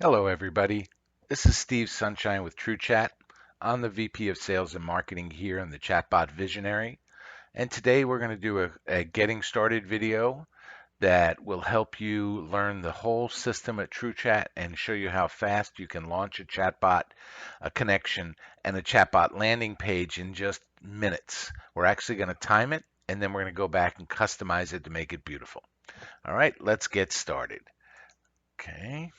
Hello, everybody. This is Steve Sunshine with TruCHAT. I'm the VP of Sales and Marketing here in the Chatbot Visionary. And today we're going to do a getting started video that will help you learn the whole system at TruCHAT and show you how fast you can launch a chatbot, a connection, and a chatbot landing page in just minutes. We're actually going to time it, and then we're going to go back and customize it to make it beautiful. All right, let's get started. Okay.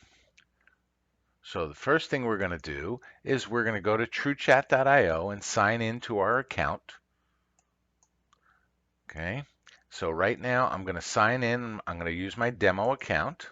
So the first thing we're going to do is we're going to go to TruChat.io and sign into our account. Okay. So right now I'm going to sign in. I'm going to use my demo account.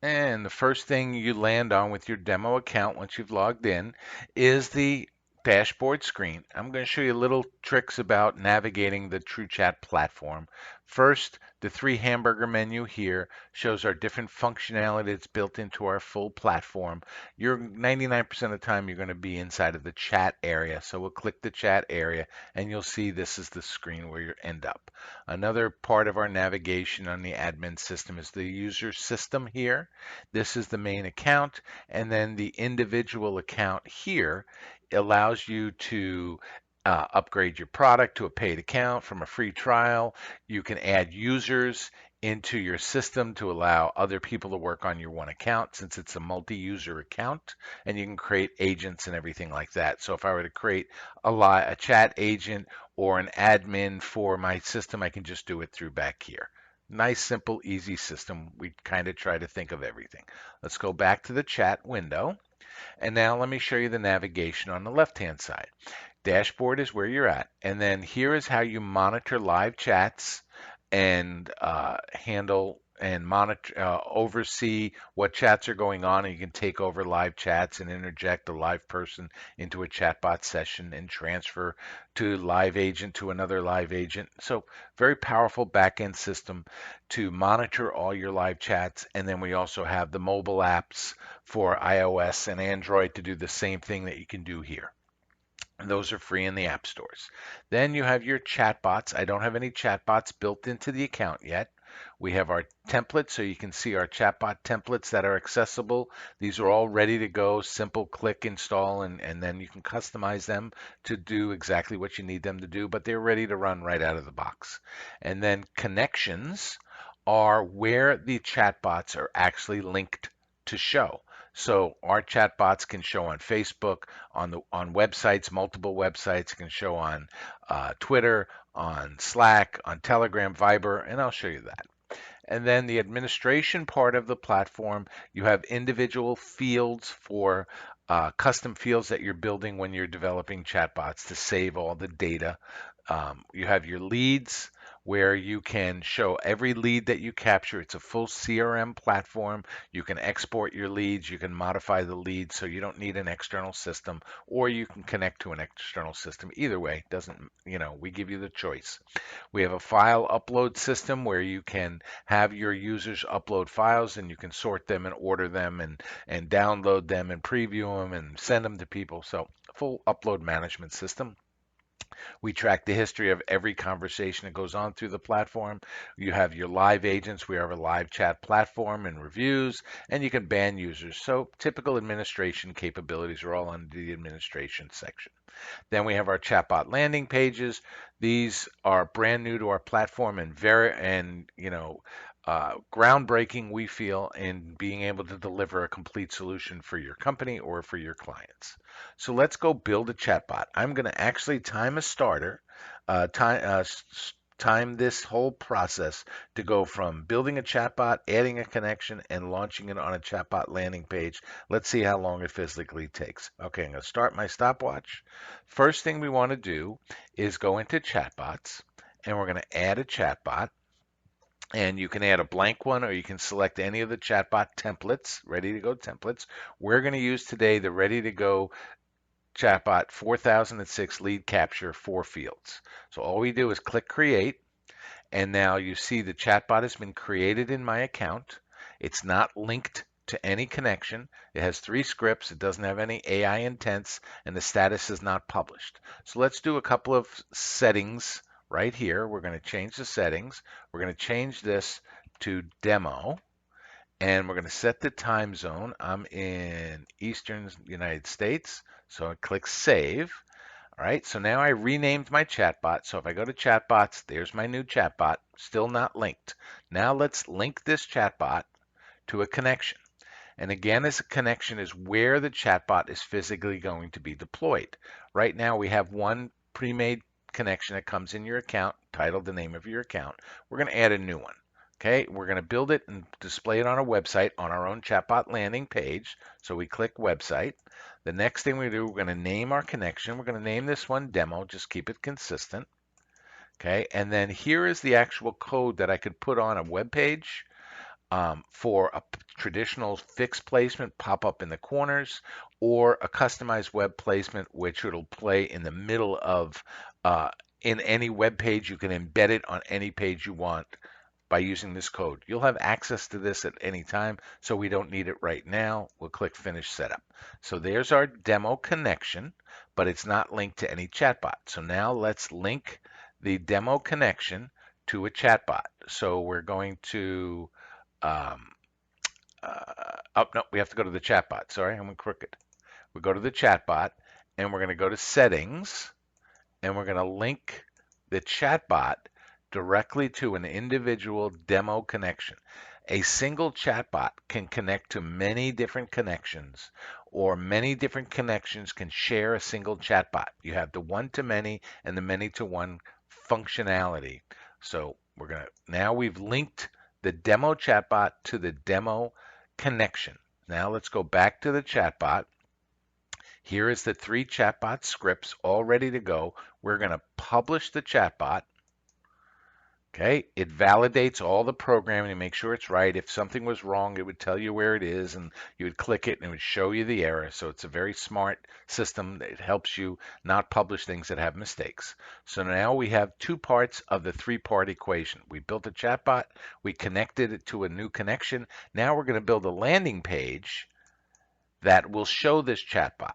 And the first thing you land on with your demo account once you've logged in is the dashboard screen. I'm going to show you little tricks about navigating the TruChat platform. First, the three hamburger menu here shows our different functionality that's built into our full platform. You're 99% of the time you're going to be inside of the chat area. So we'll click the chat area and you'll see this is the screen where you end up. Another part of our navigation on the admin system is the user system here. This is the main account, and then the individual account here allows you to upgrade your product to a paid account from a free trial. You can add users into your system to allow other people to work on your one account since it's a multi-user account, and you can create agents and everything like that. So if I were to create a chat agent or an admin for my system, I can just do it through back here. Nice, simple, easy system. We kind of try to think of everything. Let's go back to the chat window. And now let me show you the navigation on the left-hand side. Dashboard is where you're at. And then here is how you monitor live chats and handle and monitor, oversee what chats are going on. And you can take over live chats and interject a live person into a chatbot session and transfer to live agent to another live agent. So very powerful backend system to monitor all your live chats. And then we also have the mobile apps for iOS and Android to do the same thing that you can do here. And those are free in the app stores. Then you have your chatbots. I don't have any chatbots built into the account yet. We have our templates, so you can see our chatbot templates that are accessible. These are all ready to go, simple click install, and then you can customize them to do exactly what you need them to do, but they're ready to run right out of the box. And then connections are where the chatbots are actually linked to show. So our chatbots can show on Facebook, on websites, multiple websites, can show on Twitter, on Slack, on Telegram, Viber, and I'll show you that. And then the administration part of the platform, you have individual fields for custom fields that you're building when you're developing chatbots to save all the data. You have your leads where you can show every lead that you capture. It's a full CRM platform. You can export your leads. You can modify the leads so you don't need an external system, or you can connect to an external system. Either way, doesn't, we give you the choice. We have a file upload system where you can have your users upload files and you can sort them and order them and download them and preview them and send them to people. So full upload management system. We track the history of every conversation that goes on through the platform. You have your live agents. We have a live chat platform and reviews, and you can ban users. So typical administration capabilities are all under the administration section. Then we have our chatbot landing pages. These are brand new to our platform and groundbreaking, we feel, in being able to deliver a complete solution for your company or for your clients. So let's go build a chatbot. I'm going to actually time a starter, time this whole process to go from building a chatbot, adding a connection, and launching it on a chatbot landing page. Let's see how long it physically takes. Okay, I'm going to start my stopwatch. First thing we want to do is go into chatbots, and we're going to add a chatbot. And you can add a blank one or you can select any of the chatbot templates, ready to go templates. We're going to use today the ready to go chatbot 4006 lead capture 4 fields. So all we do is click create. And now you see the chatbot has been created in my account. It's not linked to any connection. It has 3 scripts. It doesn't have any AI intents and the status is not published. So let's do a couple of settings right here. We're going to change the settings. We're going to change this to demo. and we're going to set the time zone. I'm in Eastern United States, so I click Save. All right, so now I renamed my chatbot. So if I go to chatbots, there's my new chatbot, still not linked. Now let's link this chatbot to a connection. And again, as a connection is where the chatbot is physically going to be deployed. Right now, we have one pre-made connection that comes in your account, titled the name of your account. We're going to add a new one. Okay, we're going to build it and display it on a website on our own chatbot landing page. So we click website. The next thing we do, we're going to name our connection. We're going to name this one demo, just keep it consistent. Okay, and then here is the actual code that I could put on a web page for a traditional fixed placement, pop up in the corners, or a customized web placement, which it'll play in the middle of in any web page. You can embed it on any page you want by using this code. You'll have access to this at any time, so we don't need it right now. We'll click Finish Setup. So there's our demo connection, but it's not linked to any chatbot. So now let's link the demo connection to a chatbot. So we're going to oh, no, we have to go to the chatbot. Sorry, I'm crooked. We go to the chatbot, and we're going to go to Settings, and we're going to link the chatbot directly to an individual demo connection. A single chatbot can connect to many different connections, or many different connections can share a single chatbot. You have the one-to-many and the many-to-one functionality. So now we've linked the demo chatbot to the demo connection. Now let's go back to the chatbot. Here is the 3 chatbot scripts all ready to go. We're going to publish the chatbot. Okay, it validates all the programming to make sure it's right. If something was wrong, it would tell you where it is, and you would click it and it would show you the error. So it's a very smart system. It helps you not publish things that have mistakes. So now we have 2 parts of the 3-part equation. We built a chatbot, we connected it to a new connection. Now we're going to build a landing page that will show this chatbot.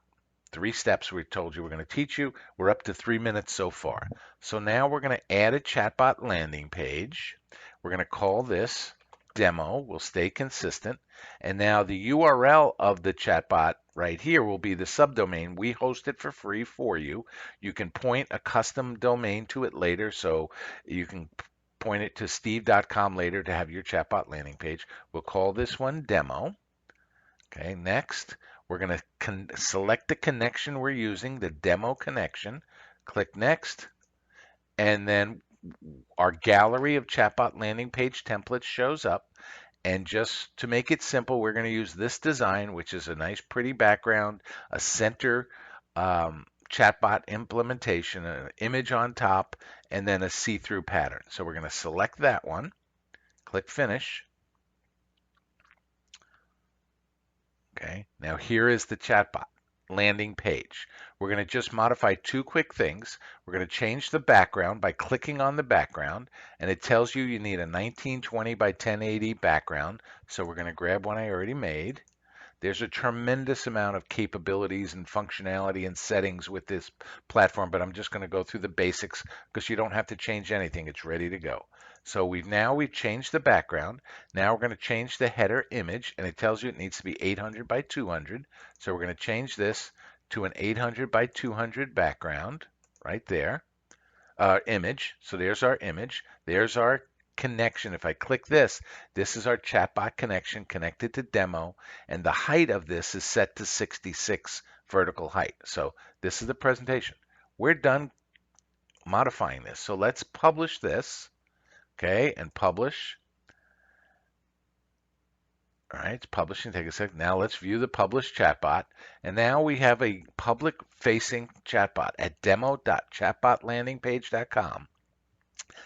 3 steps we told you we're going to teach you. We're up to 3 minutes so far. So now we're going to add a chatbot landing page. We're going to call this demo. We'll stay consistent. And now the URL of the chatbot right here will be the subdomain. We host it for free for you. You can point a custom domain to it later, so you can point it to steve.com later to have your chatbot landing page. We'll call this one demo. Okay, next, we're going to select the connection we're using, the demo connection. Click Next, and then our gallery of chatbot landing page templates shows up. And just to make it simple, we're going to use this design, which is a nice, pretty background, a center chatbot implementation, an image on top, and then a see-through pattern. So we're going to select that one, click Finish. Okay, now here is the chatbot landing page. We're going to just modify 2 quick things. We're going to change the background by clicking on the background, and it tells you you need a 1920 by 1080 background. So we're going to grab one I already made. There's a tremendous amount of capabilities and functionality and settings with this platform, but I'm just going to go through the basics because you don't have to change anything. It's ready to go. So we've changed the background. Now we're going to change the header image, and it tells you it needs to be 800 by 200. So we're going to change this to an 800 by 200 background right there. Image. So there's our image. There's our connection. If I click this, this is our chatbot connection connected to demo, and the height of this is set to 66 vertical height. So this is the presentation. We're done modifying this. So let's publish this. Okay, and publish. All right, it's publishing. Take a sec. Now let's view the published chatbot. And now we have a public-facing chatbot at demo.chatbotlandingpage.com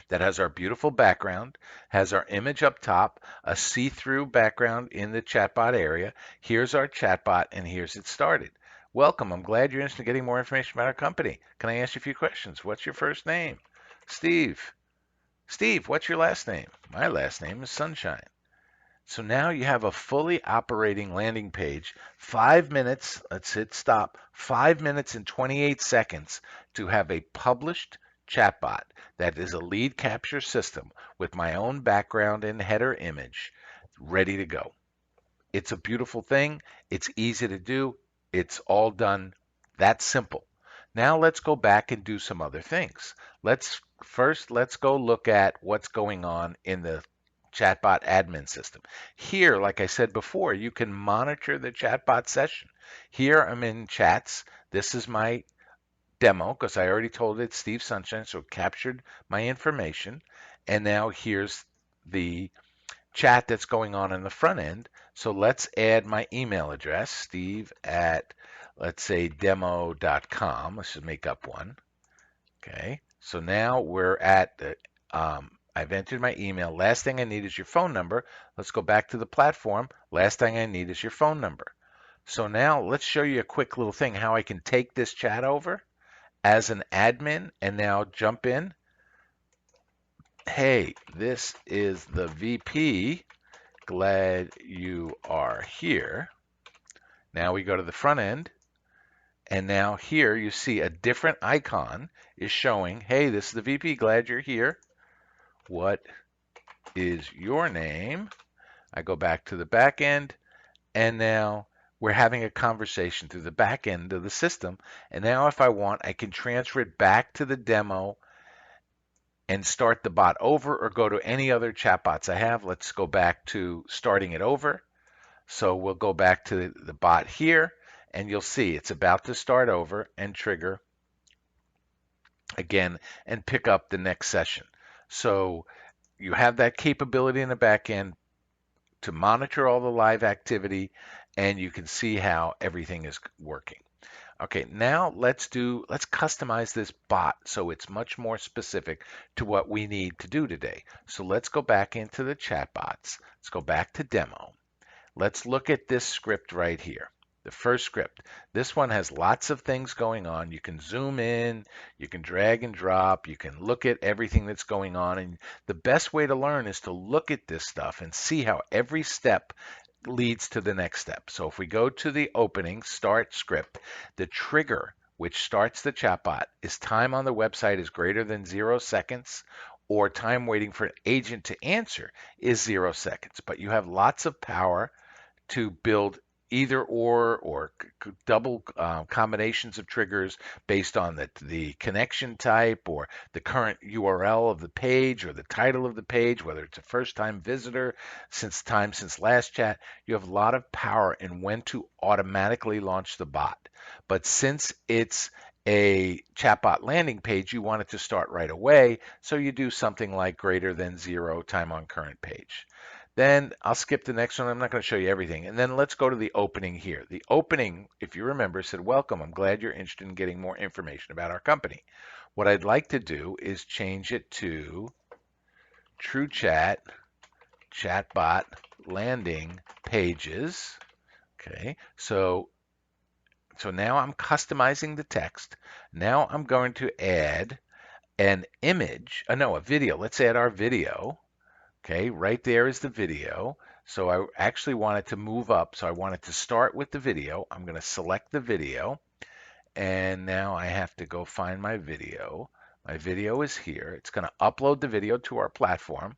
that has our beautiful background, has our image up top, a see-through background in the chatbot area. Here's our chatbot, and here's it started. Welcome. I'm glad you're interested in getting more information about our company. Can I ask you a few questions? What's your first name? Steve. Steve, what's your last name? My last name is Sunshine. So now you have a fully operating landing page, 5 minutes, let's hit stop, 5 minutes and 28 seconds to have a published chatbot that is a lead capture system with my own background and header image ready to go. It's a beautiful thing. It's easy to do. It's all done that simple. Now let's go back and do some other things. Let's go look at what's going on in the chatbot admin system. Here, like I said before, you can monitor the chatbot session. Here I'm in chats. This is my demo because I already told it Steve Sunshine, so it captured my information. And now here's the chat that's going on in the front end. So let's add my email address, steve at, let's say, demo.com. Let's just make up one. Okay. So now we're at the, I've entered my email. Last thing I need is your phone number. Let's go back to the platform. Last thing I need is your phone number. So now let's show you a quick little thing how I can take this chat over as an admin and now jump in. Hey, this is the VP. Glad you are here. Now we go to the front end, and now here you see a different icon is showing, hey, this is the VP. Glad you're here. What is your name? I go back to the back end, and now we're having a conversation through the back end of the system. And now if I want, I can transfer it back to the demo and start the bot over or go to any other chatbots I have. Let's go back to starting it over. So we'll go back to the bot here, and you'll see it's about to start over and trigger again and pick up the next session. So you have that capability in the back end to monitor all the live activity, and you can see how everything is working. Okay, now let's customize this bot so it's much more specific to what we need to do today. So let's go back into the chatbots. Let's go back to demo. Let's look at this script right here. The first script. This one has lots of things going on. You can zoom in, you can drag and drop, you can look at everything that's going on. And the best way to learn is to look at this stuff and see how every step leads to the next step. So if we go to the opening start script, the trigger which starts the chatbot is time on the website is greater than 0 seconds, or time waiting for an agent to answer is 0 seconds. But you have lots of power to build either or double combinations of triggers based on the connection type or the current URL of the page or the title of the page, whether it's a first-time visitor, since last chat. You have a lot of power in when to automatically launch the bot. But since it's a chatbot landing page, you want it to start right away, so you do something like greater than 0 time on current page. Then I'll skip the next one. I'm not going to show you everything. And then let's go to the opening here. The opening, if you remember, said, welcome. I'm glad you're interested in getting more information about our company. What I'd like to do is change it to TruCHAT Chatbot Landing Pages. Okay, so now I'm customizing the text. Now I'm going to add an image, no, a video. Let's add our video. Okay, right there is the video. So I actually wanted to move up. So I wanted to start with the video. I'm going to select the video. And now I have to go find my video. My video is here. It's going to upload the video to our platform.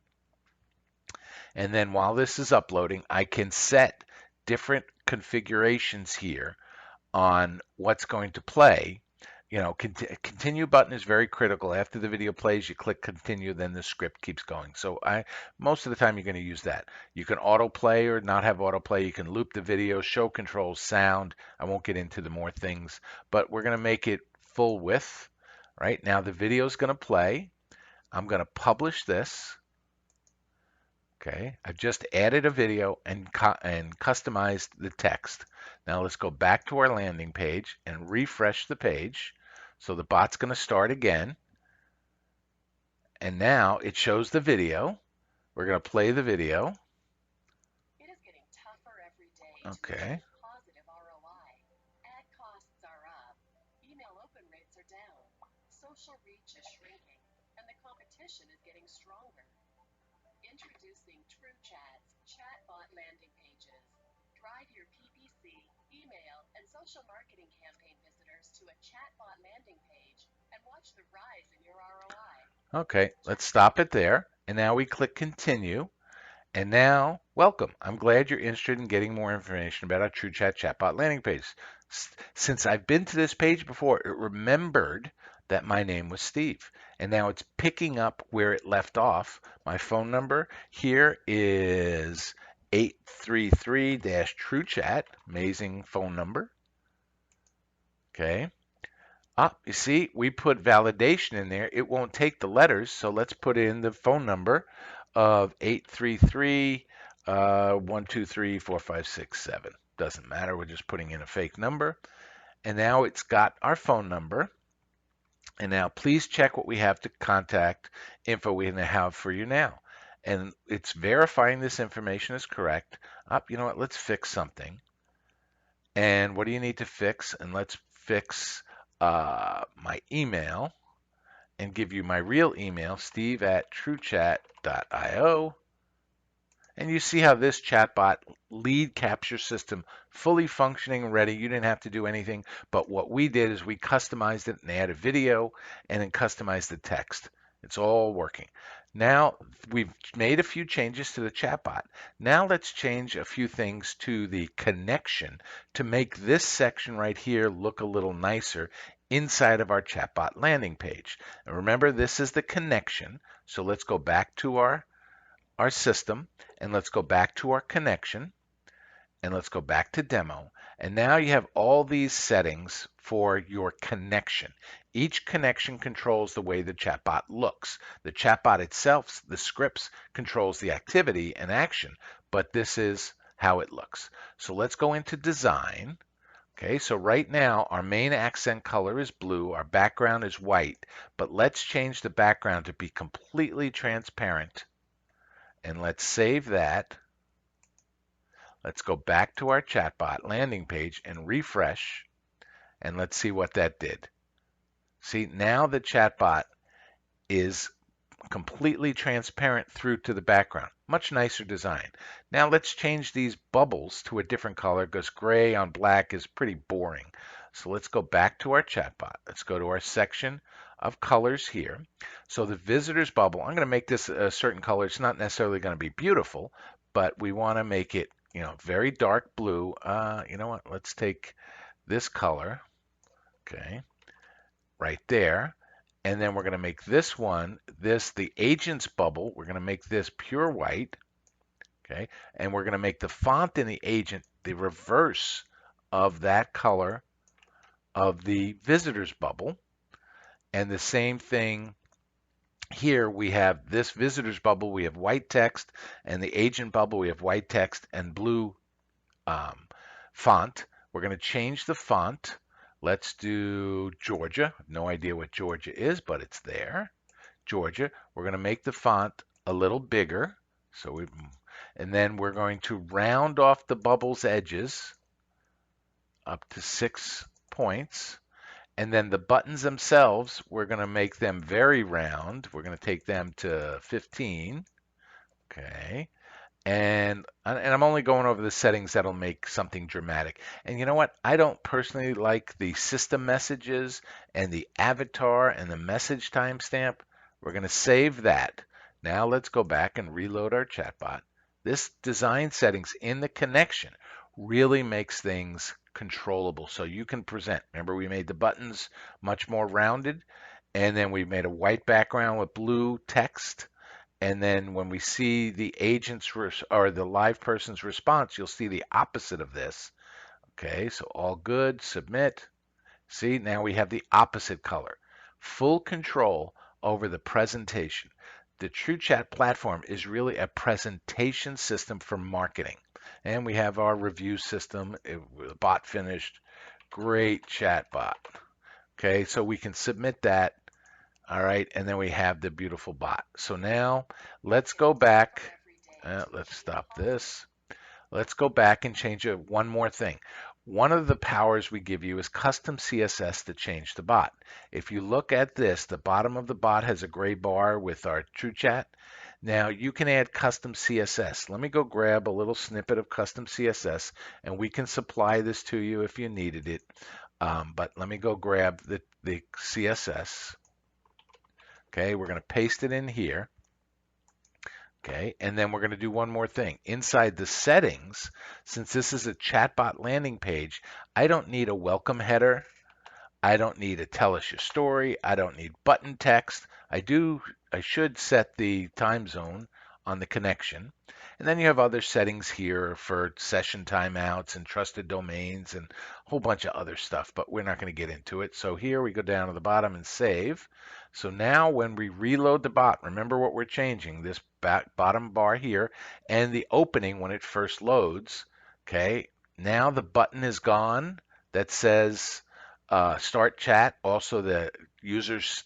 And then while this is uploading, I can set different configurations here on what's going to play. You know, continue button is very critical. After the video plays, you click continue, then the script keeps going. So most of the time you're going to use that. You can autoplay or not have autoplay. You can loop the video, show controls, sound. I won't get into the more things, but we're going to make it full width. Right now the video is going to play. I'm going to publish this. Okay, I've just added a video and customized the text. Now let's go back to our landing page and refresh the page. So the bot's going to start again. And now it shows the video. We're going to play the video. It is getting tougher every day Okay. to achieve positive ROI. Ad costs are up, email open rates are down, social reach is shrinking, and the competition is getting stronger. Introducing TruChat's Chatbot Landing Pages. Drive your PPC, email, and social marketing campaign visitors to a chatbot landing page and watch the rise in your ROI. Okay, let's stop it there. And now we click continue. And now, welcome. I'm glad you're interested in getting more information about our TruCHAT Chatbot landing page. Since I've been to this page before, it remembered that my name was Steve. And now it's picking up where it left off. My phone number here is 833-TruChat, amazing phone number. Okay. You see, we put validation in there. It won't take the letters, so let's put in the phone number of 833 123 4567. Doesn't matter. We're just putting in a fake number. And now it's got our phone number. And now please check what we have to contact info we have for you now. And it's verifying this information is correct. You know what? Let's fix something. And what do you need to fix? And let's fix my email and give you my real email, steve@truchat.io. And you see how this chatbot lead capture system fully functioning and ready. You didn't have to do anything, but what we did is we customized it and added video and then customized the text. It's all working. Now we've made a few changes to the chatbot. Now let's change a few things to the connection to make this section right here look a little nicer inside of our chatbot landing page. And remember, this is the connection. So let's go back to our system, and let's go back to our connection, and let's go back to demo. And now you have all these settings for your connection. Each connection controls the way the chatbot looks. The chatbot itself, the scripts, controls the activity and action, but this is how it looks. So let's go into design. Okay, so right now our main accent color is blue, our background is white, but let's change the background to be completely transparent. And let's save that. Let's go back to our chatbot landing page and refresh. And let's see what that did. See, now the chatbot is completely transparent through to the background. Much nicer design. Now let's change these bubbles to a different color because gray on black is pretty boring. So let's go back to our chatbot. Let's go to our section of colors here. So the visitors bubble, I'm going to make this a certain color. It's not necessarily going to be beautiful, but we want to make it, very dark blue. You know what? Let's take this color, okay, right there. And then we're going to make this one, the agent's bubble, we're going to make this pure white, okay? And we're going to make the font in the agent the reverse of that color of the visitor's bubble. And the same thing here, we have this visitor's bubble, we have white text, and the agent bubble, we have white text and blue um, font. We're going to change the font. Let's do Georgia. No idea what Georgia is, but it's there. Georgia. We're going to make the font a little bigger. And then we're going to round off the bubble's edges up to 6 points. And then the buttons themselves, we're going to make them very round. We're going to take them to 15. Okay. And I'm only going over the settings that'll make something dramatic. And you know what? I don't personally like the system messages and the avatar and the message timestamp. We're going to save that. Now let's go back and reload our chatbot. This design settings in the connection really makes things controllable so you can present. Remember, we made the buttons much more rounded, and then we made a white background with blue text. And then when we see the agent's or the live person's response, you'll see the opposite of this. Okay, so all good, submit. See, now we have the opposite color. Full control over the presentation. The TruChat platform is really a presentation system for marketing. And we have our review system, the bot finished. Great chatbot. Okay, so we can submit that. All right, and then we have the beautiful bot. So now let's go back. Let's stop this. Let's go back and change one more thing. One of the powers we give you is custom CSS to change the bot. If you look at this, the bottom of the bot has a gray bar with our TruChat. Now you can add custom CSS. Let me go grab a little snippet of custom CSS, and we can supply this to you if you needed it. But let me go grab the CSS. Okay, we're going to paste it in here. Okay, and then we're going to do one more thing. Inside the settings, since this is a chatbot landing page, I don't need a welcome header. I don't need a tell us your story. I don't need button text. I should set the time zone on the connection. And then you have other settings here for session timeouts and trusted domains and a whole bunch of other stuff, but we're not going to get into it. So here we go down to the bottom and save. So now when we reload the bot, remember what we're changing, this bottom bar here and the opening when it first loads. Okay, now the button is gone that says start chat. Also, the users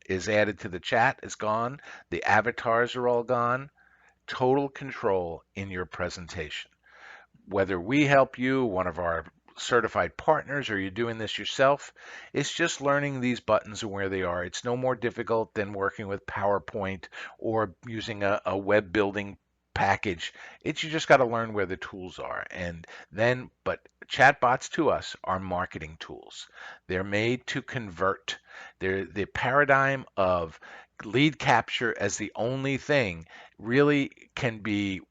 is added to the chat is gone. The avatars are all gone. Total control in your presentation. Whether we help you, one of our certified partners, or you're doing this yourself, it's just learning these buttons and where they are. It's no more difficult than working with PowerPoint or using a web building package. It's you just got to learn where the tools are. And then, but chatbots to us are marketing tools. They're made to convert. They're the paradigm of lead capture as the only thing really can be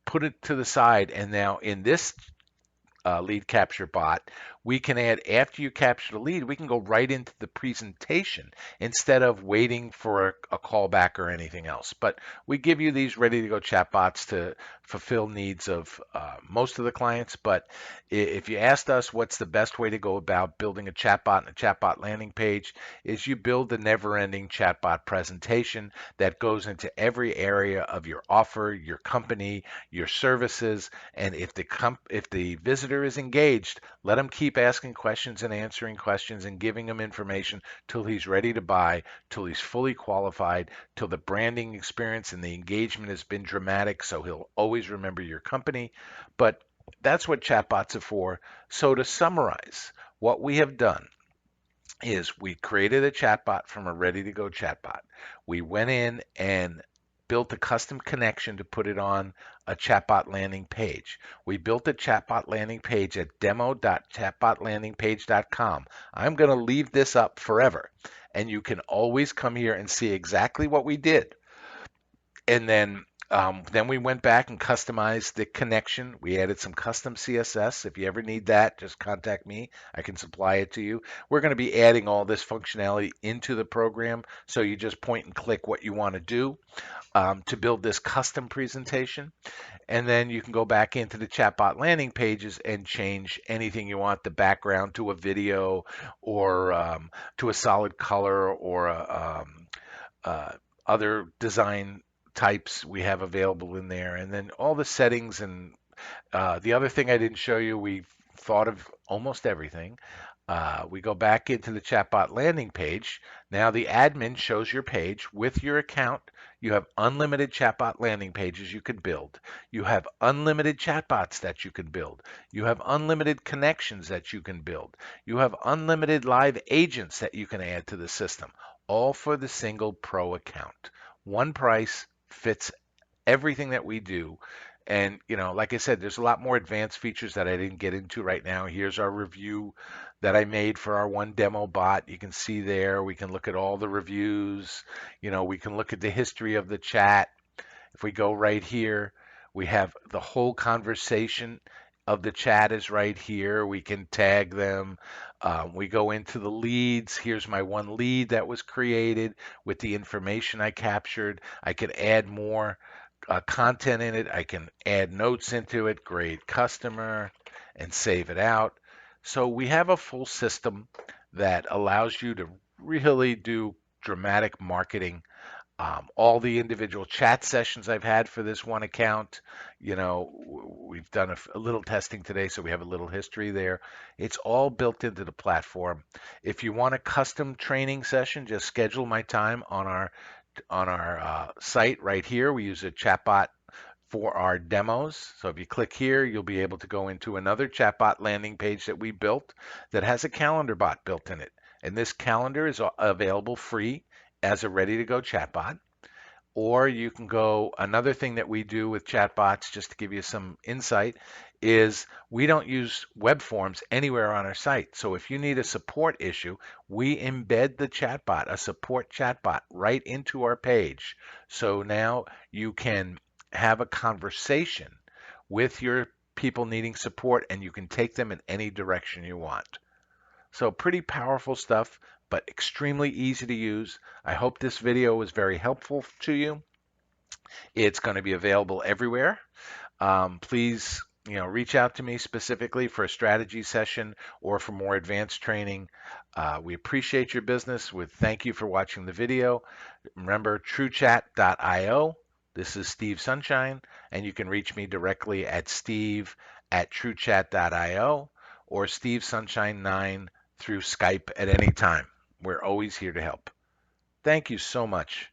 put it to the side. And now in this lead capture bot, we can add, after you capture the lead, we can go right into the presentation instead of waiting for a callback or anything else. But we give you these ready to go chatbots to fulfill needs of most of the clients. But if you asked us what's the best way to go about building a chatbot and a chatbot landing page, is you build the never ending chatbot presentation that goes into every area of your offer, your company, your services, and if the visitor is engaged, let him keep asking questions and answering questions and giving him information till he's ready to buy, till he's fully qualified, till the branding experience and the engagement has been dramatic, so he'll always remember your company. But that's what chatbots are for. So to summarize, what we have done is we created a chatbot from a ready-to-go chatbot. We went in and built a custom connection to put it on a chatbot landing page. We built a chatbot landing page at demo.chatbotlandingpage.com. I'm going to leave this up forever, and you can always come here and see exactly what we did. And then we went back and customized the connection. We added some custom CSS. If you ever need that, just contact me. I can supply it to you. We're going to be adding all this functionality into the program, so you just point and click what you want to do to build this custom presentation. And then you can go back into the chatbot landing pages and change anything you want, the background to a video or to a solid color or uh, other design types we have available in there, and then all the settings. And the other thing I didn't show you, we thought of almost everything. We go back into the chatbot landing page. Now the admin shows your page with your account. You have unlimited chatbot landing pages you can build. You have unlimited chatbots that you can build. You have unlimited connections that you can build. You have unlimited live agents that you can add to the system, all for the single pro account. One price fits everything that we do. And, like I said, there's a lot more advanced features that I didn't get into right now. Here's our review that I made for our one demo bot. You can see there, we can look at all the reviews. We can look at the history of the chat. If we go right here, we have the whole conversation of the chat is right here. We can tag them. We go into the leads. Here's my one lead that was created with the information I captured. I could add more content in it. I can add notes into it, grade customer, and save it out. So we have a full system that allows you to really do dramatic marketing. All the individual chat sessions I've had for this one account, we've done a little testing today, so we have a little history there. It's all built into the platform. If you want a custom training session, just schedule my time on our site right here. We use a chatbot for our demos. So if you click here, you'll be able to go into another chatbot landing page that we built that has a calendar bot built in it. And this calendar is available free as a ready to go chatbot. Or you can go, another thing that we do with chatbots, just to give you some insight, is we don't use web forms anywhere on our site. So if you need a support issue, we embed the chatbot, a support chatbot, right into our page. So now you can have a conversation with your people needing support and you can take them in any direction you want. So pretty powerful stuff, but extremely easy to use. I hope this video was very helpful to you. It's going to be available everywhere. Please, reach out to me specifically for a strategy session or for more advanced training. We appreciate your business. We thank you for watching the video. Remember, TruChat.io. This is Steve Sunshine, and you can reach me directly at steve@truechat.io or Steve Sunshine 9 through Skype at any time. We're always here to help. Thank you so much.